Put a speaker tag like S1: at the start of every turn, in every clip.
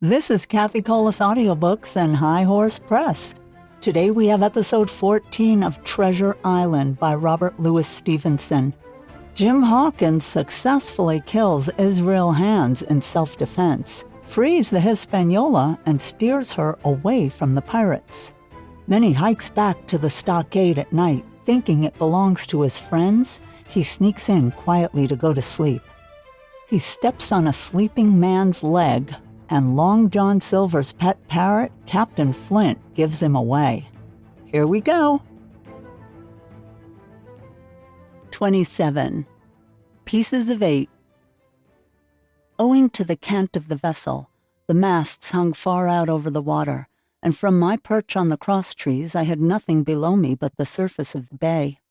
S1: This is Cathi Audiobooks and High Horse Press. Today we have episode 14 of Treasure Island by Robert Louis Stevenson. Jim Hawkins successfully kills Israel Hands in self-defense, frees the Hispaniola, and steers her away from the pirates. Then he hikes back to the stockade at night, thinking it belongs to his friends. He sneaks in quietly to go to sleep. He steps on a sleeping man's leg, and Long John Silver's pet parrot, Captain Flint, gives him away. Here we go. 27. Pieces of 8. Owing to the cant of the vessel, the masts hung far out over the water, and from my perch on the crosstrees I had nothing below me but the surface of the bay.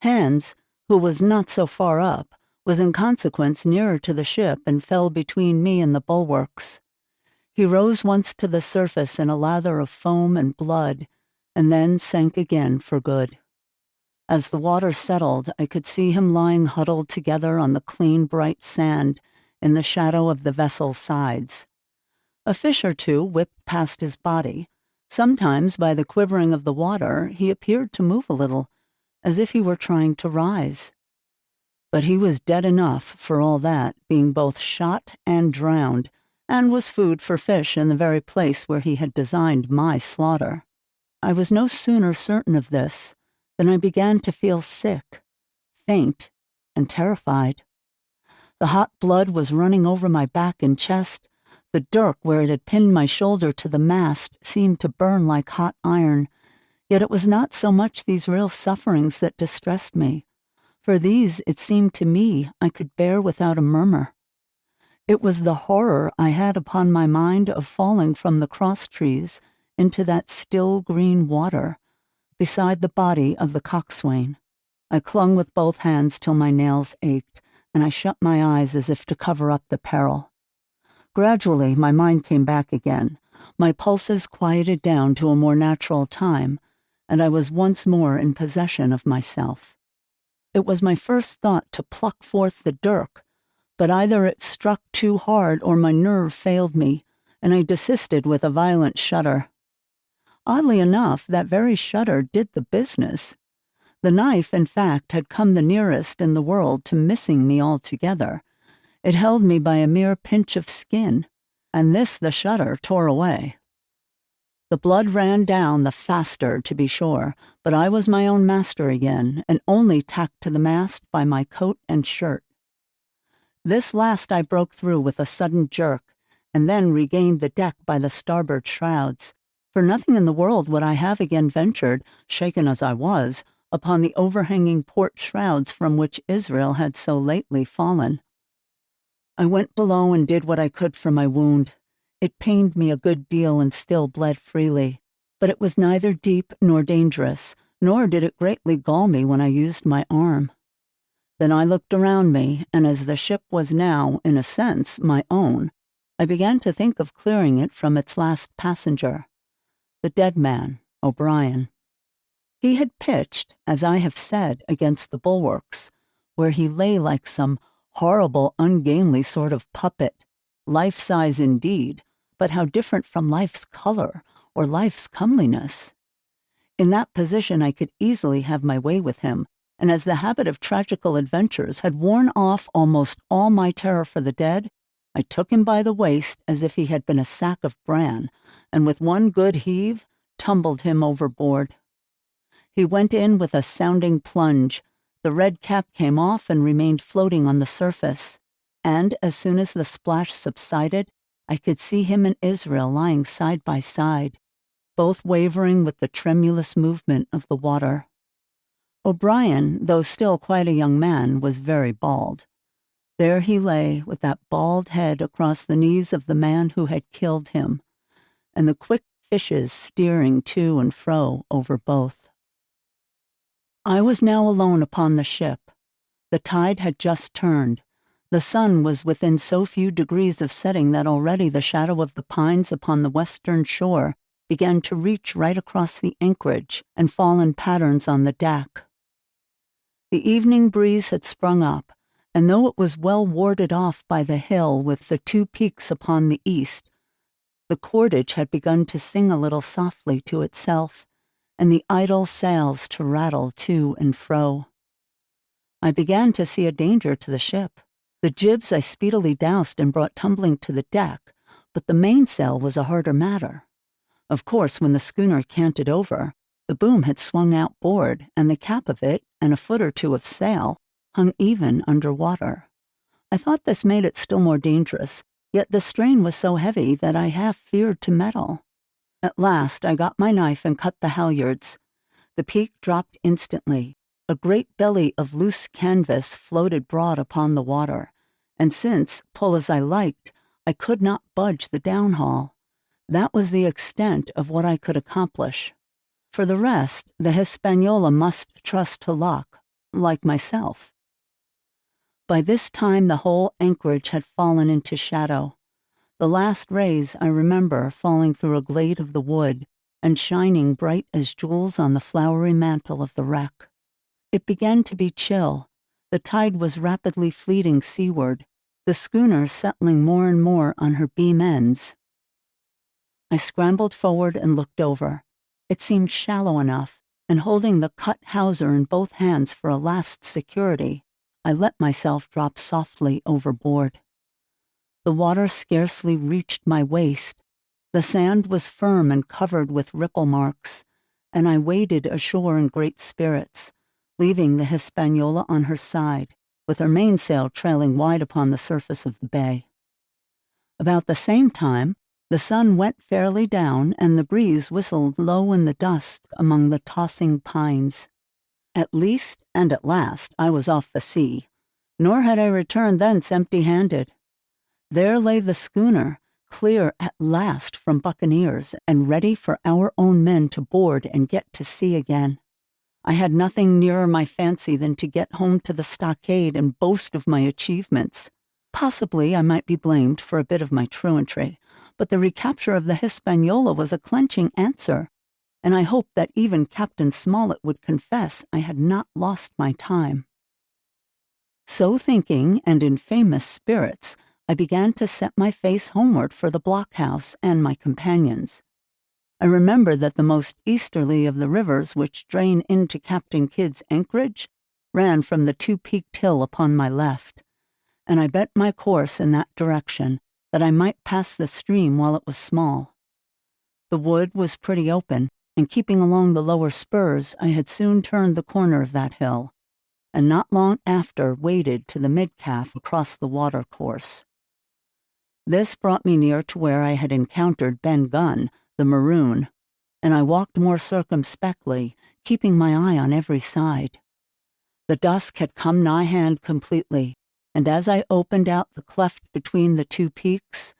S1: Hands, who was not so far up, was in consequence nearer to the ship and fell between me and the bulwarks. He rose once to the surface in a lather of foam and blood, and then sank again for good. As the water settled, I could see him lying huddled together on the clean, bright sand in the shadow of the vessel's sides. A fish or two whipped past his body. Sometimes, by the quivering of the water, he appeared to move a little, as if he were trying to rise. But he was dead enough for all that, being both shot and drowned, and was food for fish in the very place where he had designed my slaughter. I was no sooner certain of this than I began to feel sick, faint, and terrified. The hot blood was running over my back and chest. The dirk where it had pinned my shoulder to the mast seemed to burn like hot iron, yet it was not so much these real sufferings that distressed me. For these, it seemed to me, I could bear without a murmur. It was the horror I had upon my mind of falling from the crosstrees into that still green water, beside the body of the coxswain. I clung with both hands till my nails ached, and I shut my eyes as if to cover up the peril. Gradually, my mind came back again. My pulses quieted down to a more natural time, and I was once more in possession of myself. It was my first thought to pluck forth the dirk, but either it struck too hard or my nerve failed me, and I desisted with a violent shudder. Oddly enough, that very shudder did the business. The knife, in fact, had come the nearest in the world to missing me altogether. It held me by a mere pinch of skin, and this the shudder tore away. The blood ran down the faster, to be sure, but I was my own master again, and only tacked to the mast by my coat and shirt. This last I broke through with a sudden jerk, and then regained the deck by the starboard shrouds. For nothing in the world would I have again ventured, shaken as I was, upon the overhanging port shrouds from which Israel had so lately fallen. I went below and did what I could for my wound. It pained me a good deal and still bled freely, but it was neither deep nor dangerous, nor did it greatly gall me when I used my arm. Then I looked around me, and as the ship was now, in a sense, my own, I began to think of clearing it from its last passenger, the dead man, O'Brien. He had pitched, as I have said, against the bulwarks, where he lay like some horrible, ungainly sort of puppet, life-size indeed, but how different from life's color or life's comeliness. In that position I could easily have my way with him, and as the habit of tragical adventures had worn off almost all my terror for the dead, I took him by the waist as if he had been a sack of bran, and with one good heave tumbled him overboard. He went in with a sounding plunge. The red cap came off and remained floating on the surface, and as soon as the splash subsided, I could see him and Israel lying side by side, both wavering with the tremulous movement of the water. O'Brien, though still quite a young man, was very bald. There he lay, with that bald head across the knees of the man who had killed him, and the quick fishes steering to and fro over both. I was now alone upon the ship. The tide had just turned. The sun was within so few degrees of setting that already the shadow of the pines upon the western shore began to reach right across the anchorage and fall in patterns on the deck. The evening breeze had sprung up, and though it was well warded off by the hill with the two peaks upon the east, The cordage had begun to sing a little softly to itself, and the idle sails to rattle to and fro. I began to see a danger to the ship. The jibs I speedily doused and brought tumbling to the deck, but the mainsail was a harder matter. Of course, when the schooner canted over, the boom had swung outboard, and the cap of it, and a foot or two of sail, hung even under water. I thought this made it still more dangerous, yet the strain was so heavy that I half feared to meddle. At last I got my knife and cut the halyards. The peak dropped instantly. A great belly of loose canvas floated broad upon the water, and since, pull as I liked, I could not budge the downhaul. That was the extent of what I could accomplish. For the rest, the Hispaniola must trust to luck, like myself. By this time the whole anchorage had fallen into shadow. The last rays, I remember, falling through a glade of the wood and shining bright as jewels on the flowery mantle of the wreck. It began to be chill. The tide was rapidly fleeting seaward, the schooner settling more and more on her beam ends. I scrambled forward and looked over. It seemed shallow enough, and holding the cut hawser in both hands for a last security, I let myself drop softly overboard. The water scarcely reached my waist. The sand was firm and covered with ripple marks, and I waded ashore in great spirits, leaving the Hispaniola on her side, with her mainsail trailing wide upon the surface of the bay. About the same time, the sun went fairly down, and the breeze whistled low in the dusk among the tossing pines. At least, and at last, I was off the sea, nor had I returned thence empty-handed. There lay the schooner, clear at last from buccaneers, and ready for our own men to board and get to sea again. I had nothing nearer my fancy than to get home to the stockade and boast of my achievements. Possibly I might be blamed for a bit of my truantry, but the recapture of the Hispaniola was a clenching answer, and I hoped that even Captain Smollett would confess I had not lost my time. So thinking, and in famous spirits, I began to set my face homeward for the blockhouse and my companions. I remember that the most easterly of the rivers which drain into Captain Kidd's anchorage ran from the two-peaked hill upon my left, and I bent my course in that direction, that I might pass the stream while it was small. The wood was pretty open, and keeping along the lower spurs, I had soon turned the corner of that hill, and not long after waded to the mid-calf across the water-course. This brought me near to where I had encountered Ben Gunn, the maroon, and I walked more circumspectly, keeping my eye on every side. The dusk had come nigh hand completely, and as I opened out the cleft between the two peaks,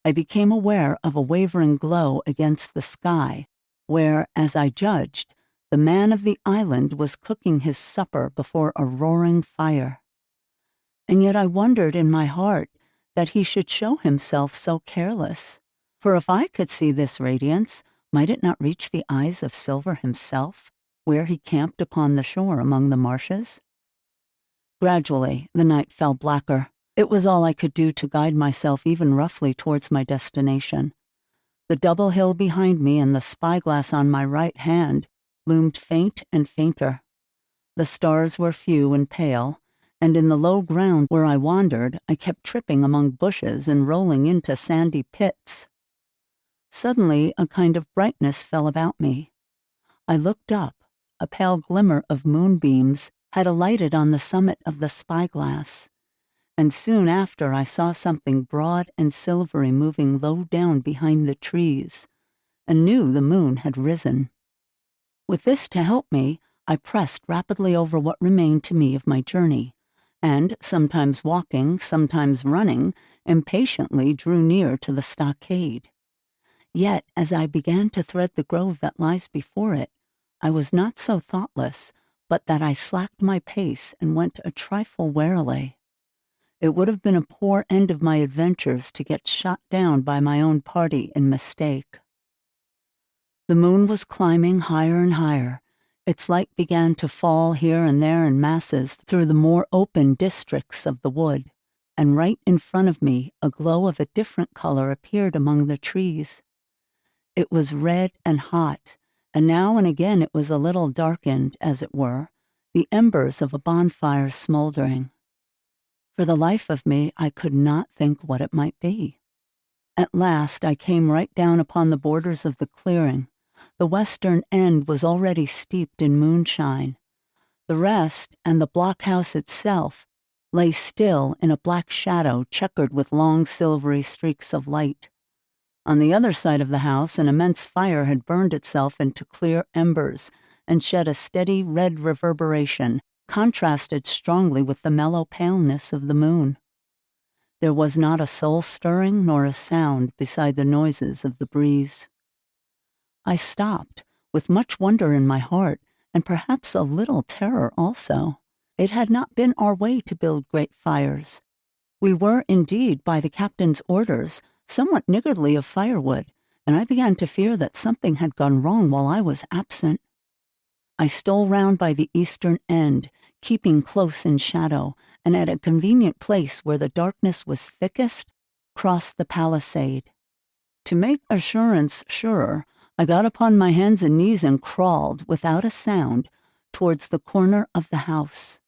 S1: I became aware of a wavering glow against the sky, where, as I judged, the man of the island was cooking his supper before a roaring fire. And yet I wondered in my heart that he should show himself so careless, for if I could see this radiance, might it not reach the eyes of Silver himself, where he camped upon the shore among the marshes? Gradually, the night fell blacker. It was all I could do to guide myself even roughly towards my destination. The double hill behind me and the spyglass on my right hand loomed faint and fainter. The stars were few and pale, and in the low ground where I wandered, I kept tripping among bushes and rolling into sandy pits. Suddenly, a kind of brightness fell about me. I looked up. A pale glimmer of moonbeams had alighted on the summit of the spyglass, and soon after I saw something broad and silvery moving low down behind the trees, and knew the moon had risen. With this to help me, I pressed rapidly over what remained to me of my journey, and, sometimes walking, sometimes running, impatiently drew near to the stockade. Yet, as I began to thread the grove that lies before it, I was not so thoughtless, but that I slacked my pace and went a trifle warily. It would have been a poor end of my adventures to get shot down by my own party in mistake. The moon was climbing higher and higher. Its light began to fall here and there in masses through the more open districts of the wood, and right in front of me a glow of a different color appeared among the trees. It was red and hot, and now and again it was a little darkened, as it were, the embers of a bonfire smoldering. For the life of me, I could not think what it might be. At last I came right down upon the borders of the clearing. The western end was already steeped in moonshine. The rest, and the blockhouse itself, lay still in a black shadow checkered with long silvery streaks of light. On the other side of the house, an immense fire had burned itself into clear embers and shed a steady red reverberation, contrasted strongly with the mellow paleness of the moon. There was not a soul stirring nor a sound beside the noises of the breeze. I stopped, with much wonder in my heart, and perhaps a little terror also. It had not been our way to build great fires. We were, indeed, by the captain's orders, somewhat niggardly of firewood, and I began to fear that something had gone wrong while I was absent. I stole round by the eastern end, keeping close in shadow, and at a convenient place where the darkness was thickest, crossed the palisade. To make assurance surer, I got upon my hands and knees and crawled, without a sound, towards the corner of the house.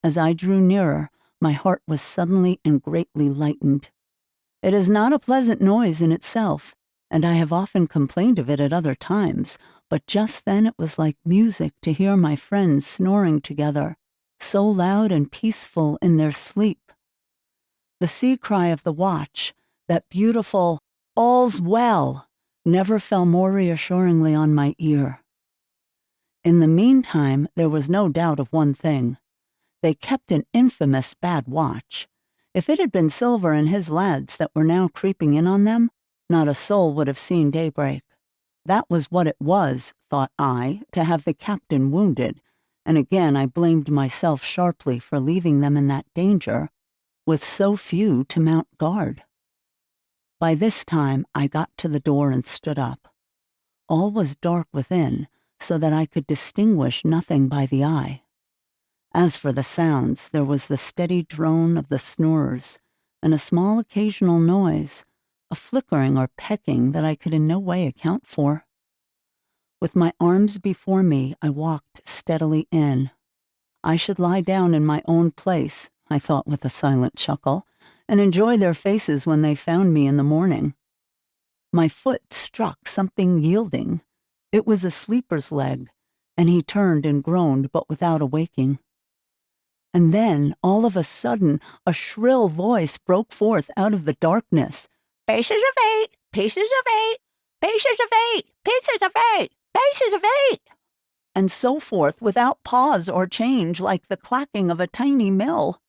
S1: As I drew nearer, my heart was suddenly and greatly lightened. It is not a pleasant noise in itself, and I have often complained of it at other times, but just then it was like music to hear my friends snoring together, so loud and peaceful in their sleep. The sea cry of the watch, that beautiful "All's well," never fell more reassuringly on my ear. In the meantime, there was no doubt of one thing. They kept an infamous bad watch. If it had been Silver and his lads that were now creeping in on them, not a soul would have seen daybreak. That was what it was, thought I, to have the captain wounded, and again I blamed myself sharply for leaving them in that danger, with so few to mount guard. By this time I got to the door and stood up. All was dark within, so that I could distinguish nothing by the eye. As for the sounds, there was the steady drone of the snorers, and a small occasional noise, a flickering or pecking that I could in no way account for. With my arms before me, I walked steadily in. I should lie down in my own place, I thought with a silent chuckle, and enjoy their faces when they found me in the morning. My foot struck something yielding. It was a sleeper's leg, and he turned and groaned, but without awaking. And then, all of a sudden, a shrill voice broke forth out of the darkness. "Paces of 8, paces of 8, paces of 8, paces of 8, paces of 8," and so forth without pause or change, like the clacking of a tiny mill.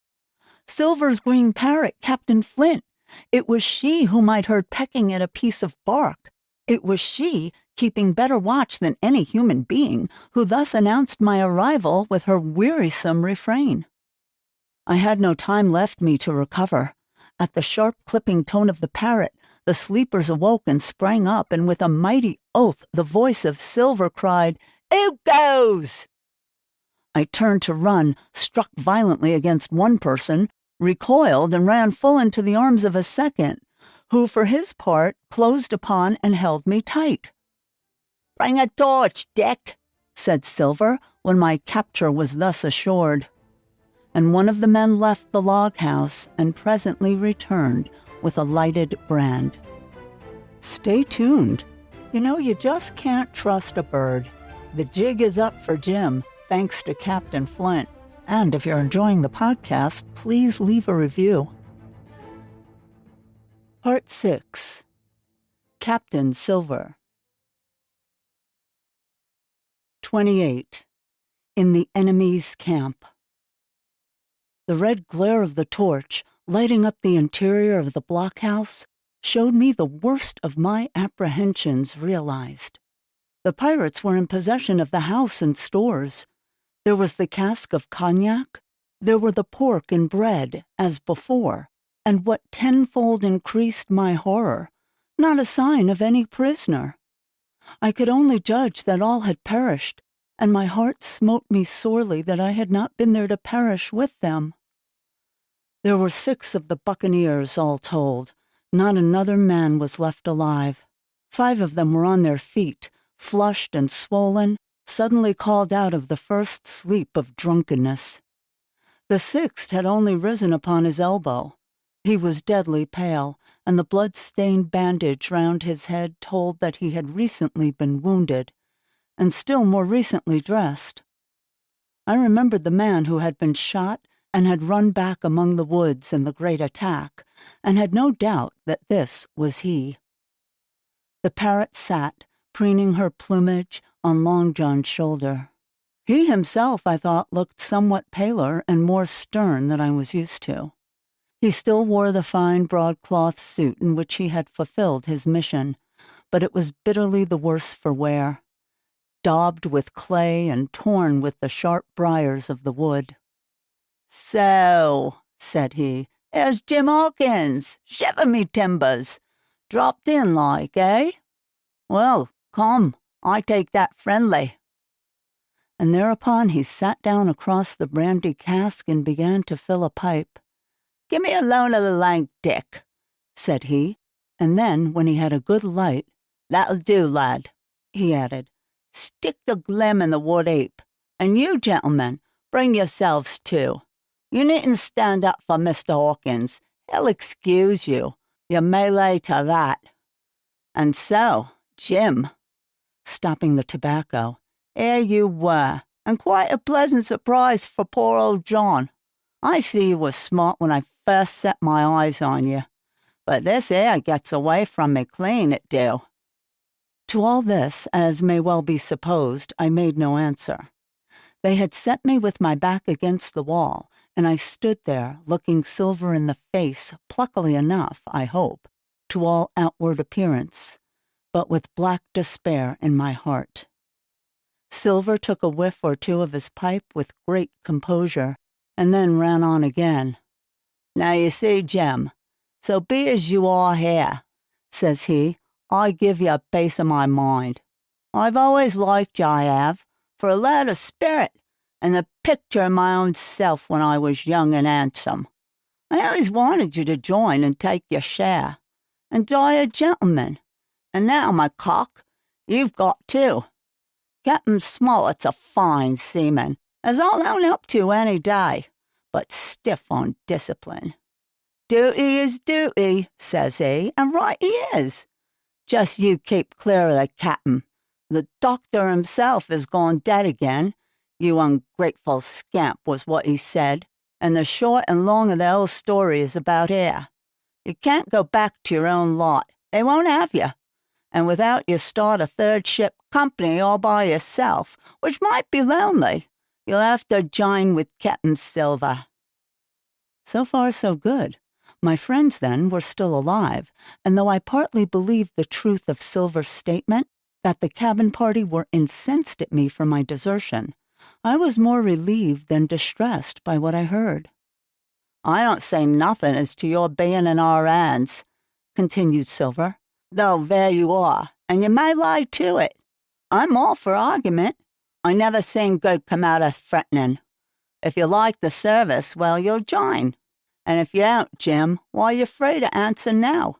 S1: Silver's green parrot, Captain Flint. It was she whom I'd heard pecking at a piece of bark. It was she, keeping better watch than any human being, who thus announced my arrival with her wearisome refrain. I had no time left me to recover. At the sharp clipping tone of the parrot, the sleepers awoke and sprang up, and with a mighty oath the voice of Silver cried, "Who goes?" I turned to run, struck violently against one person, recoiled, and ran full into the arms of a second, who for his part closed upon and held me tight. "Bring a torch, Dick," said Silver, when my capture was thus assured. And one of the men left the log house and presently returned with a lighted brand. Stay tuned. You just can't trust a bird. The jig is up for Jim, thanks to Captain Flint. And if you're enjoying the podcast, please leave a review. Part 6. Captain Silver. 28. In the enemy's camp. The red glare of the torch, lighting up the interior of the blockhouse, showed me the worst of my apprehensions realized. The pirates were in possession of the house and stores. There was the cask of cognac, there were the pork and bread, as before, and what tenfold increased my horror, not a sign of any prisoner. I could only judge that all had perished, and my heart smote me sorely that I had not been there to perish with them. There were 6 of the buccaneers, all told. Not another man was left alive. 5 of them were on their feet, flushed and swollen, suddenly called out of the first sleep of drunkenness. The 6th had only risen upon his elbow. He was deadly pale, and the blood-stained bandage round his head told that he had recently been wounded, and still more recently dressed. I remembered the man who had been shot and had run back among the woods in the great attack, and had no doubt that this was he. The parrot sat, preening her plumage, on Long John's shoulder. He himself, I thought, looked somewhat paler and more stern than I was used to. He still wore the fine broadcloth suit in which he had fulfilled his mission, but it was bitterly the worse for wear, daubed with clay and torn with the sharp briars of the wood. "So," said he, "here's Jim Hawkins. Shiver me timbers. Dropped in like, eh? Well, come, I take that friendly." And thereupon he sat down across the brandy cask and began to fill a pipe. "Give me a loan of the lank dick," said he, and then, when he had a good light, "That'll do, lad," he added. "Stick the glim in the wood ape, and you, gentlemen, bring yourselves too. You needn't stand up for Mr. Hawkins. He'll excuse you. You may lay to that. And so, Jim," stopping the tobacco, "here you were, and quite a pleasant surprise for poor old John. I see you were smart when I first set my eyes on you, but this here gets away from me clean, it do." To all this, as may well be supposed, I made no answer. They had set me with my back against the wall, and I stood there, looking Silver in the face, pluckily enough, I hope, to all outward appearance, but with black despair in my heart. Silver took a whiff or two of his pipe with great composure, and then ran on again. "Now you see, Jem, so be as you are here," says he, "I give you a piece of my mind. I've always liked you, I have, for a lad of spirit, and the picture of my own self when I was young and handsome. I always wanted you to join and take your share, and die a gentleman. And now, my cock, you've got two. Captain Smollett's a fine seaman, as I'll own up to any day, but stiff on discipline. Duty is duty, says he, and right he is. Just you keep clear of the captain. The doctor himself is gone dead again. You ungrateful scamp, was what he said, and the short and long of the whole story is about here. You can't go back to your own lot. They won't have you. And without you start a third ship company all by yourself, which might be lonely, you'll have to join with Captain Silver. So far, so good. My friends, then, were still alive, and though I partly believed the truth of Silver's statement, that the cabin party were incensed at me for my desertion, I was more relieved than distressed by what I heard. I don't say nothing as to your being in our hands, continued Silver, though there you are, and you may lie to it. I'm all for argument. I never seen good come out of threatening. If you like the service, well, you'll join. And if you don't, Jim, why, you're free to answer now.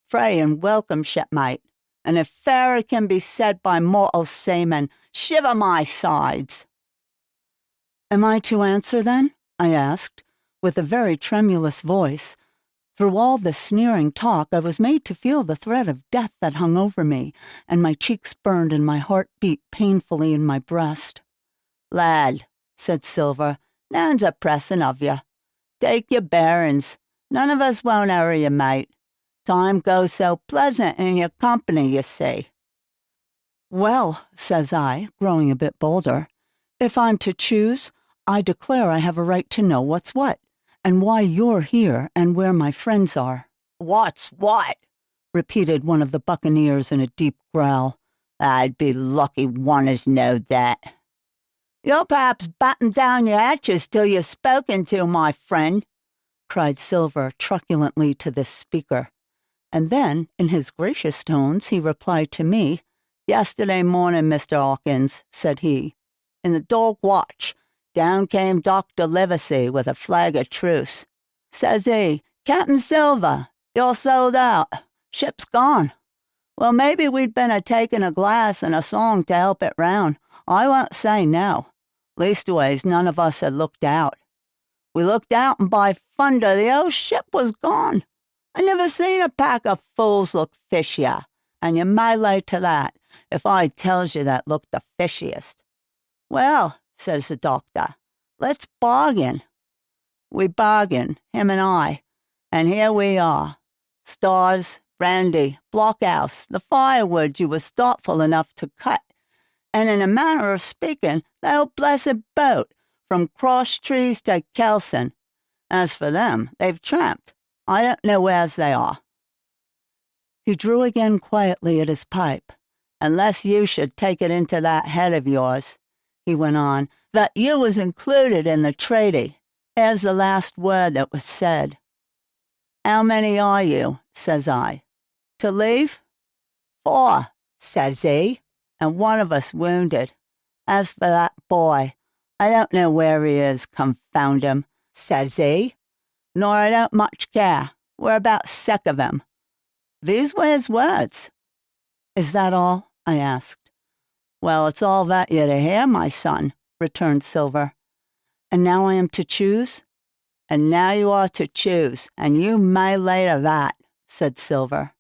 S1: Free and welcome, shipmate. And if fairer can be said by mortal seamen, shiver my sides. Am I to answer, then? I asked, with a very tremulous voice. Through all the sneering talk, I was made to feel the threat of death that hung over me, and my cheeks burned and my heart beat painfully in my breast. Lad, said Silver, none's a pressing of you. Take your bearings. None of us won't hurry you, mate. Time goes so pleasant in your company, you see. Well, says I, growing a bit bolder, if I'm to choose, I declare I have a right to know what's what, and why you're here and where my friends are. What's what? Repeated one of the buccaneers in a deep growl. I'd be lucky one as knowed that. You'll perhaps batten down your hatches till you're spoken to, my friend, cried Silver truculently to this speaker. And then, in his gracious tones, he replied to me, Yesterday morning, Mr. Hawkins, said he, in the dog watch, down came Dr. Livesey with a flag of truce. Says he, Captain Silver, you're sold out. Ship's gone. Well, maybe we'd been a-taking a glass and a song to help it round. I won't say no. Leastways, none of us had looked out. We looked out, and by thunder, the old ship was gone. I never seen a pack of fools look fishier, and you may lay to that if I tells you that looked the fishiest. Well, says the doctor, let's bargain. We bargained, him and I, and here we are. Stars, brandy, blockhouse, the firewood you was thoughtful enough to cut, and in a manner of speaking, the old blessed boat, from cross trees to Kelson. As for them, they've tramped. I don't know where's they are. He drew again quietly at his pipe. Unless you should take it into that head of yours, he went on, that you was included in the treaty. There's the last word that was said. How many are you, says I. To leave? 4, says he, and one of us wounded. As for that boy, I don't know where he is, confound him, says he. Nor I don't much care. We're about sick of him. These were his words. Is that all? I asked. Well, it's all that you're to hear, my son, returned Silver. And now I am to choose? And now you are to choose, and you may lay to that, said Silver.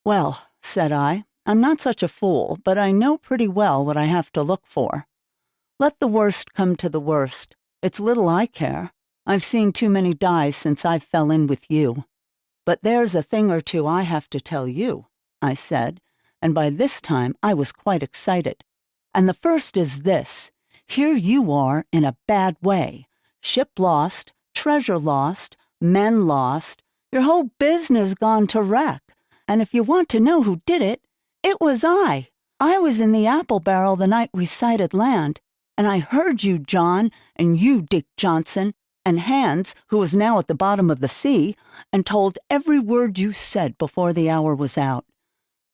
S1: Well, said I, I'm not such a fool, but I know pretty well what I have to look for. Let the worst come to the worst. It's little I care. I've seen too many die since I fell in with you. But there's a thing or two I have to tell you, I said, and by this time I was quite excited. And the first is this. Here you are in a bad way. Ship lost, treasure lost, men lost, your whole business gone to wreck. And if you want to know who did it, it was I. I was in the apple barrel the night we sighted land, and I heard you, John, and you, Dick Johnson, and Hans, who was now at the bottom of the sea, and told every word you said before the hour was out.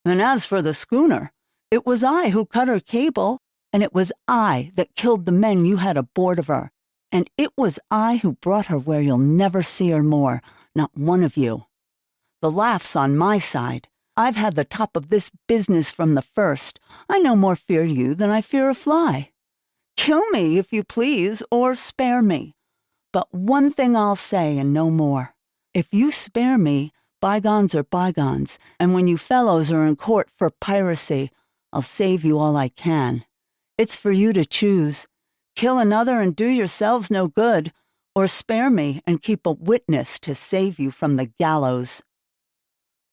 S1: And as for the schooner, it was I who cut her cable, and it was I that killed the men you had aboard of her, and it was I who brought her where you'll never see her more, not one of you. The laugh's on my side. I've had the top of this business from the first. I no more fear you than I fear a fly. Kill me, if you please, or spare me. But one thing I'll say, and no more. If you spare me, bygones are bygones, and when you fellows are in court for piracy, I'll save you all I can. It's for you to choose. Kill another and do yourselves no good, or spare me and keep a witness to save you from the gallows.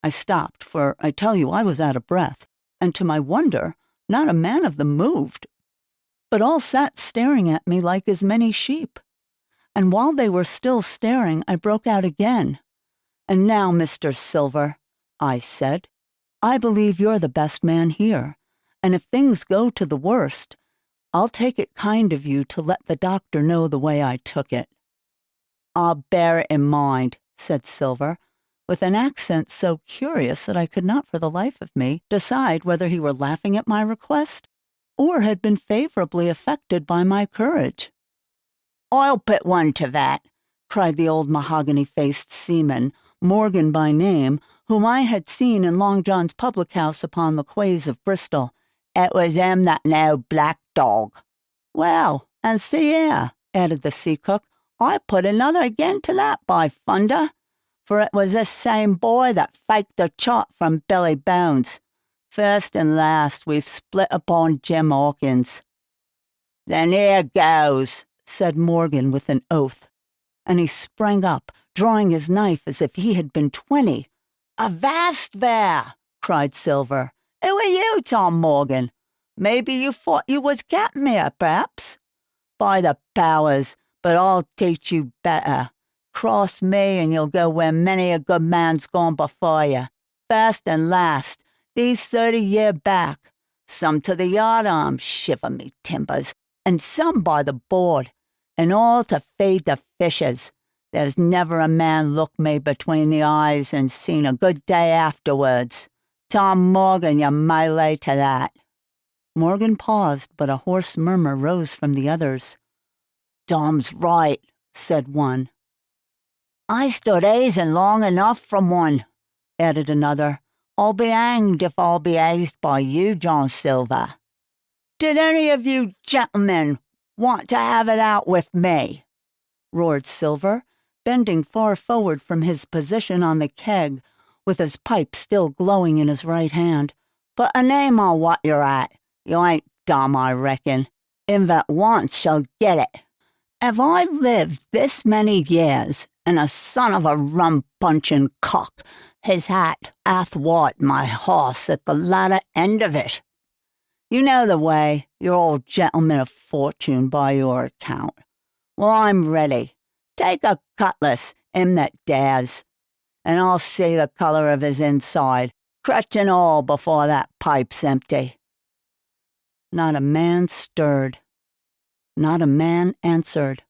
S1: I stopped, for I tell you I was out of breath, and to my wonder, not a man of them moved, but all sat staring at me like as many sheep. And while they were still staring, I broke out again. And now, Mr. Silver, I said, I believe you're the best man here, and if things go to the worst, I'll take it kind of you to let the doctor know the way I took it. I'll bear it in mind, said Silver, with an accent so curious that I could not for the life of me decide whether he were laughing at my request or had been favorably affected by my courage. I'll put one to that, cried the old mahogany-faced seaman, Morgan by name, whom I had seen in Long John's public house upon the quays of Bristol. It was him that now black dog. Well, and see here, added the sea cook, I put another again to that, by thunder, for it was this same boy that faked the chart from Billy Bones. First and last, we've split upon Jim Hawkins. Then here goes, said Morgan with an oath, and he sprang up, drawing his knife as if he had been 20. Avast there, cried Silver. Who are you, Tom Morgan? Maybe you thought you was captain here, perhaps? By the powers, but I'll teach you better. Cross me and you'll go where many a good man's gone before you. First and last, these 30 year back. Some to the yardarm, shiver me timbers, and some by the board, and all to feed the fishes. There's never a man looked me between the eyes and seen a good day afterwards. Tom Morgan, you may lay to that. Morgan paused, but a hoarse murmur rose from the others. Tom's right, said one. I stood hazing long enough from one, added another. I'll be hanged if I'll be hazed by you, John Silver. Did any of you gentlemen want to have it out with me? Roared Silver, bending far forward from his position on the keg, with his pipe still glowing in his right hand. Put a name on what you're at. You ain't dumb, I reckon. Him that wants shall get it. Have I lived this many years, and a son of a rum-punching cock has had athwart my horse at the latter end of it? You know the way, you're all gentlemen of fortune by your account. Well, I'm ready. Take a cutlass, him that dares, and I'll see the color of his inside, crutch and all, before that pipe's empty. Not a man stirred. Not a man answered.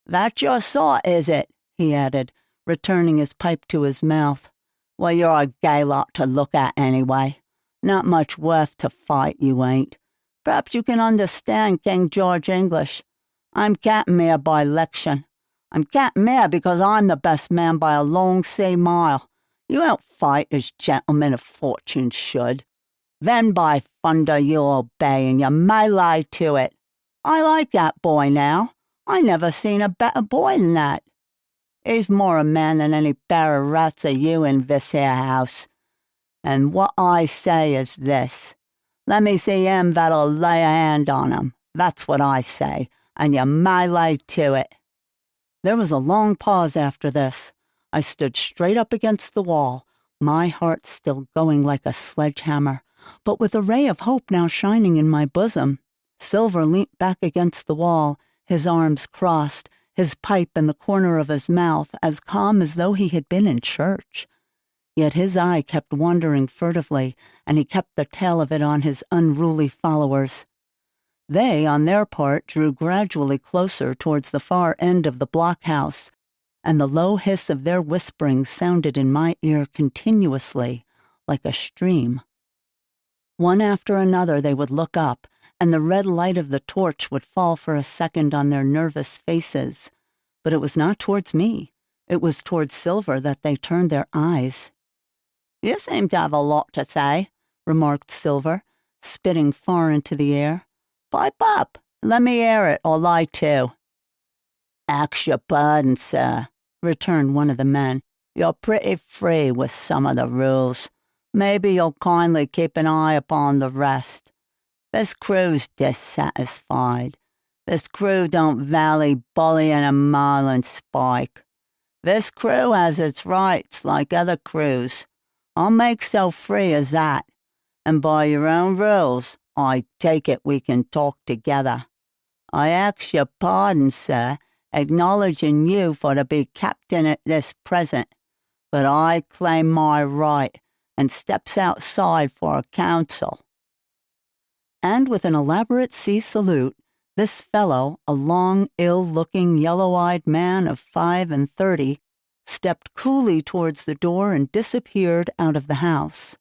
S1: That's your sort, is it? He added, returning his pipe to his mouth. Well, you're a gay lot to look at anyway. Not much worth to fight, you ain't. Perhaps you can understand King George English. I'm Captain Mayor by election. I'm Captain Mayor because I'm the best man by a long sea mile. You don't fight as gentlemen of fortune should. Then by thunder you'll obey and you may lie to it. I like that boy now. I never seen a better boy than that. He's more a man than any pair of rats of you in this here house. And what I say is this. Let me see him that'll lay a hand on him. That's what I say, and you may lay to it. There was a long pause after this. I stood straight up against the wall, my heart still going like a sledgehammer, but with a ray of hope now shining in my bosom. Silver leant back against the wall, his arms crossed, his pipe in the corner of his mouth, as calm as though he had been in church. Yet his eye kept wandering furtively, and he kept the tail of it on his unruly followers. They, on their part, drew gradually closer towards the far end of the blockhouse, and the low hiss of their whispering sounded in my ear continuously, like a stream. One after another they would look up, and the red light of the torch would fall for a second on their nervous faces. But it was not towards me. It was towards Silver that they turned their eyes. You seem to have a lot to say, remarked Silver, spitting far into the air. Pipe up. Let me hear it, or lie to. Ax your pardon, sir, returned one of the men. You're pretty free with some of the rules. Maybe you'll kindly keep an eye upon the rest. This crew's dissatisfied. This crew don't vally bullying a marlin spike. This crew has its rights like other crews. I'll make so free as that. And by your own rules, I take it we can talk together. I ask your pardon, sir, acknowledging you for to be captain at this present, but I claim my right and steps outside for a council. And with an elaborate sea salute, this fellow, a long, ill-looking, yellow-eyed man of 35, stepped coolly towards the door and disappeared out of the house.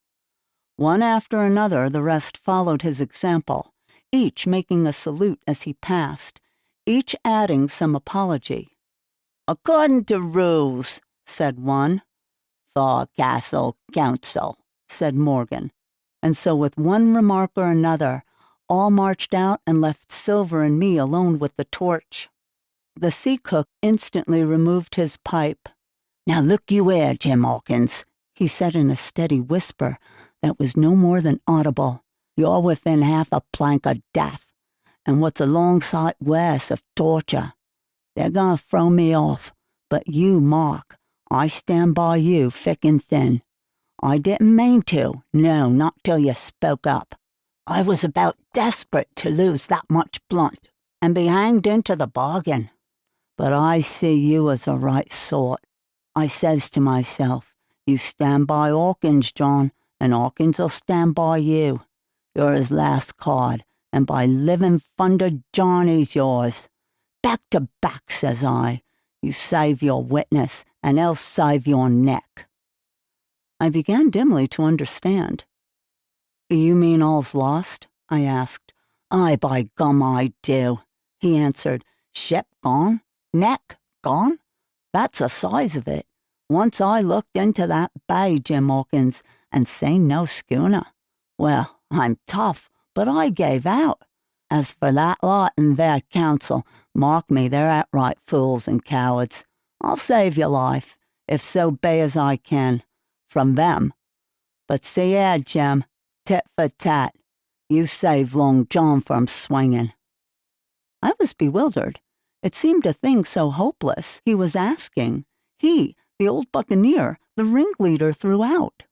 S1: One after another, the rest followed his example, each making a salute as he passed, each adding some apology. According to rules, said one. Forecastle Council, said Morgan. And so with one remark or another, all marched out and left Silver and me alone with the torch. The sea cook instantly removed his pipe. Now look you here, Jim Hawkins, he said in a steady whisper that was no more than audible. You're within half a plank of death, and what's a long sight worse of torture. They're going to throw me off, but you, Mark, I stand by you thick and thin. I didn't mean to, no, not till you spoke up. I was about desperate to lose that much blood and be hanged into the bargain. But I see you as a right sort. I says to myself, you stand by Hawkins, John, and Hawkins'll stand by you. You're his last card, and by living thunder, John, he's yours. Back to back, says I. You save your witness, and he'll save your neck. I began dimly to understand. You mean all's lost? I asked. Aye, by gum, I do, he answered. Ship gone? Neck gone? That's the size of it. Once I looked into that bay, Jim Hawkins, and seen no schooner. Well, I'm tough, but I gave out. As for that lot in their council, mark me, they're outright fools and cowards. I'll save your life, if so be as I can, from them. But see here, Jim, tit for tat. You saved Long John from swinging. I was bewildered. It seemed a thing so hopeless. He was asking. He, the old buccaneer, the ringleader throughout.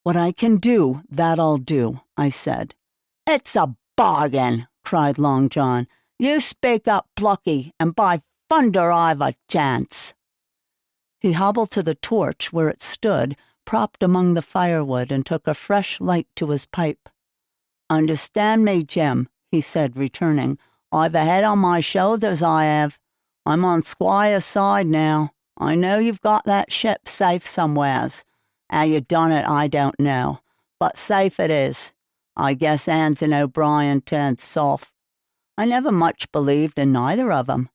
S1: What I can do, that I'll do, I said. It's a bargain, cried Long John. You speak up, Plucky, and by thunder I've a chance. He hobbled to the torch where it stood, propped among the firewood, and took a fresh light to his pipe. Understand me, Jim, he said, returning. I've a head on my shoulders, I have. I'm on Squire's side now. I know you've got that ship safe somewheres. How you done it, I don't know. But safe it is. I guess Anne's and O'Brien turned soft. I never much believed in neither of 'em.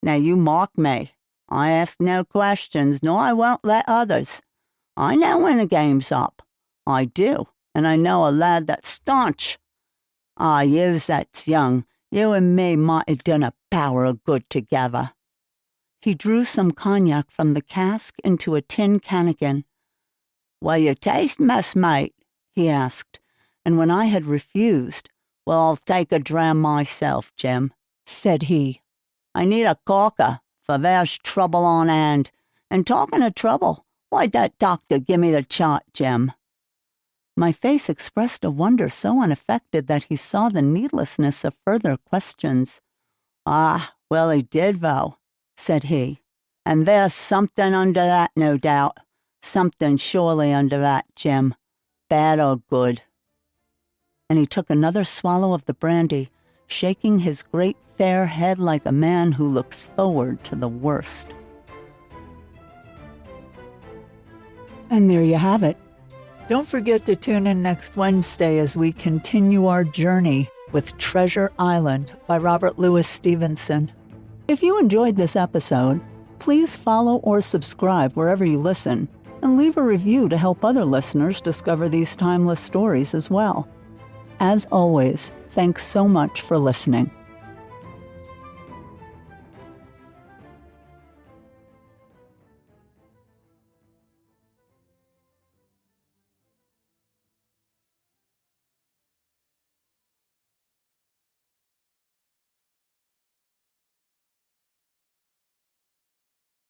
S1: Now you mark me. I ask no questions, nor I won't let others. I know when a game's up. I do, and I know a lad that's staunch. Yous that's young. You and me might have done a power of good together. He drew some cognac from the cask into a tin cannikin. Will you taste, messmate? He asked, and when I had refused, well, I'll take a dram myself, Jim, said he. I need a corker, for there's trouble on hand. And talking of trouble, why'd that doctor give me the chart, Jim? My face expressed a wonder so unaffected that he saw the needlessness of further questions. Well, he did, though, said he. And there's something under that, no doubt. Something surely under that, Jim. Bad or good. And he took another swallow of the brandy, shaking his great fair head like a man who looks forward to the worst. And there you have it. Don't forget to tune in next Wednesday as we continue our journey with Treasure Island by Robert Louis Stevenson. If you enjoyed this episode, please follow or subscribe wherever you listen, and leave a review to help other listeners discover these timeless stories as well. As always, thanks so much for listening.